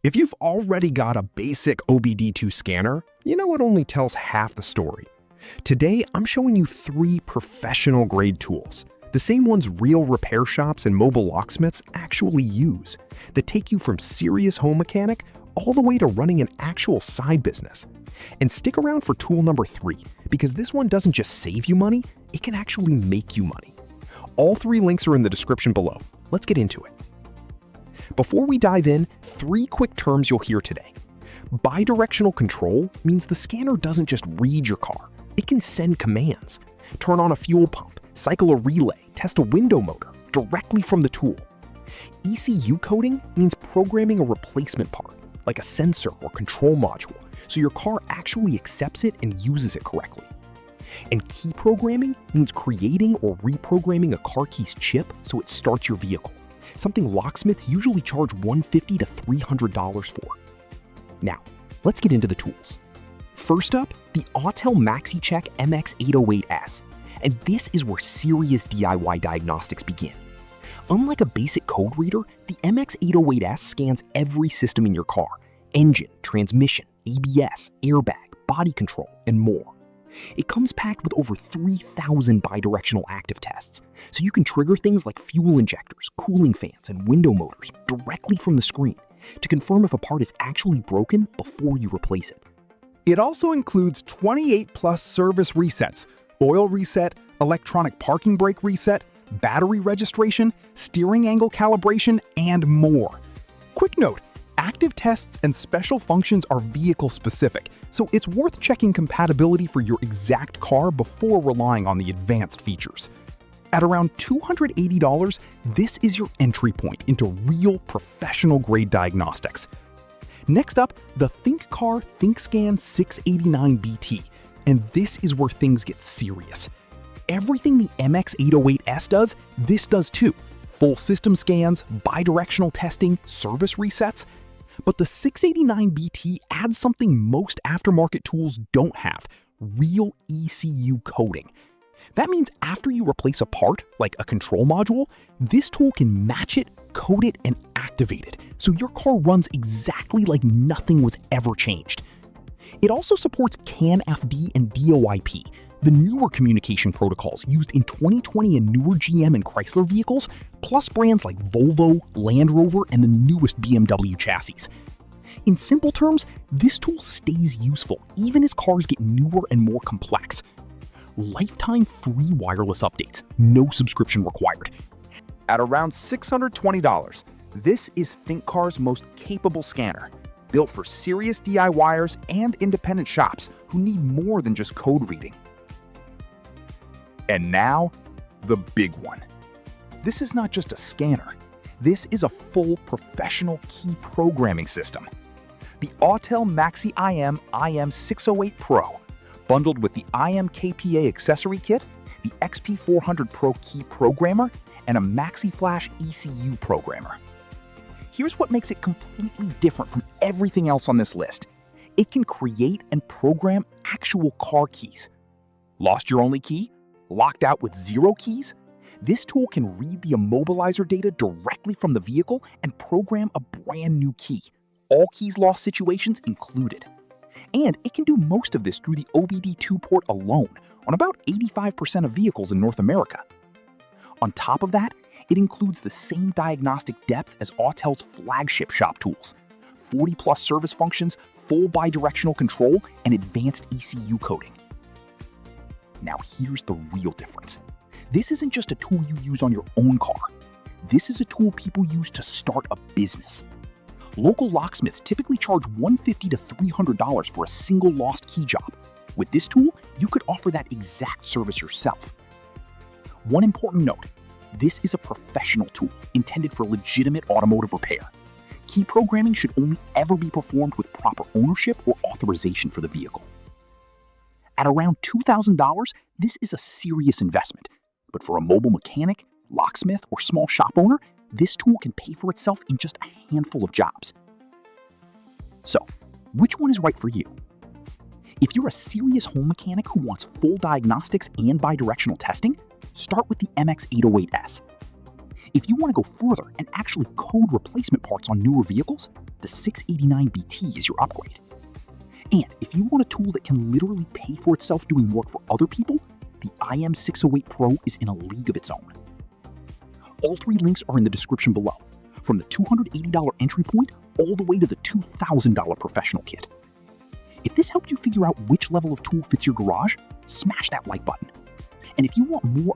If you've already got a basic OBD2 scanner, you know it only tells half the story. Today, I'm showing you 3 professional-grade tools, the same ones real repair shops and mobile locksmiths actually use, that take you from serious home mechanic all the way to running an actual side business. And stick around for tool number 3, because this one doesn't just save you money, it can actually make you money. All 3 links are in the description below. Let's get into it. Before we dive in, 3 quick terms you'll hear today. Bidirectional control means the scanner doesn't just read your car, it can send commands. Turn on a fuel pump, cycle a relay, test a window motor directly from the tool. ECU coding means programming a replacement part, like a sensor or control module, so your car actually accepts it and uses it correctly. And key programming means creating or reprogramming a car key's chip so it starts your vehicle, something locksmiths usually charge $150 to $300 for. Now, let's get into the tools. First up, the Autel MaxiCheck MX808S, and this is where serious DIY diagnostics begin. Unlike a basic code reader, the MX808S scans every system in your car: engine, transmission, ABS, airbag, body control, and more. It comes packed with over 3,000 bidirectional active tests, so you can trigger things like fuel injectors, cooling fans, and window motors directly from the screen to confirm if a part is actually broken before you replace it. It also includes 28 plus service resets: oil reset, electronic parking brake reset, battery registration, steering angle calibration, and more. Quick note, active tests and special functions are vehicle specific, so it's worth checking compatibility for your exact car before relying on the advanced features. At around $280, this is your entry point into real professional-grade diagnostics. Next up, the ThinkCAR ThinkScan 689BT, and this is where things get serious. Everything the MX808S does, this does too. Full system scans, bidirectional testing, service resets. But the 689BT adds something most aftermarket tools don't have: real ECU coding. That means after you replace a part, like a control module, this tool can match it, code it, and activate it, so your car runs exactly like nothing was ever changed. It also supports CAN-FD and DOIP, the newer communication protocols used in 2020 and newer GM and Chrysler vehicles, plus brands like Volvo, Land Rover, and the newest BMW chassis. In simple terms, this tool stays useful even as cars get newer and more complex. Lifetime free wireless updates, no subscription required. At around $620, this is ThinkCar's most capable scanner, built for serious DIYers and independent shops who need more than just code reading. And now, the big one. This is not just a scanner. This is a full professional key programming system. The Autel MaxiIM IM608 Pro, bundled with the IMKPA accessory kit, the XP400 Pro key programmer, and a MaxiFlash ECU programmer. Here's what makes it completely different from everything else on this list. It can create and program actual car keys. Lost your only key? Locked out with 0 keys? This tool can read the immobilizer data directly from the vehicle and program a brand new key, all keys lost situations included. And it can do most of this through the OBD2 port alone on about 85% of vehicles in North America. On top of that, it includes the same diagnostic depth as Autel's flagship shop tools: 40 plus service functions, full bidirectional control, and advanced ECU coding. Now here's the real difference. This isn't just a tool you use on your own car. This is a tool people use to start a business. Local locksmiths typically charge $150 to $300 for a single lost key job. With this tool, you could offer that exact service yourself. One important note, this is a professional tool intended for legitimate automotive repair. Key programming should only ever be performed with proper ownership or authorization for the vehicle. At around $2,000, this is a serious investment. But for a mobile mechanic, locksmith, or small shop owner, this tool can pay for itself in just a handful of jobs. So, which one is right for you? If you're a serious home mechanic who wants full diagnostics and bidirectional testing, start with the MX808S. If you want to go further and actually code replacement parts on newer vehicles, the 689BT is your upgrade. And if you want a tool that can literally pay for itself doing work for other people, the IM608 Pro is in a league of its own. All three links are in the description below, from the $280 entry point all the way to the $2,000 professional kit. If this helped you figure out which level of tool fits your garage, smash that like button. And if you want more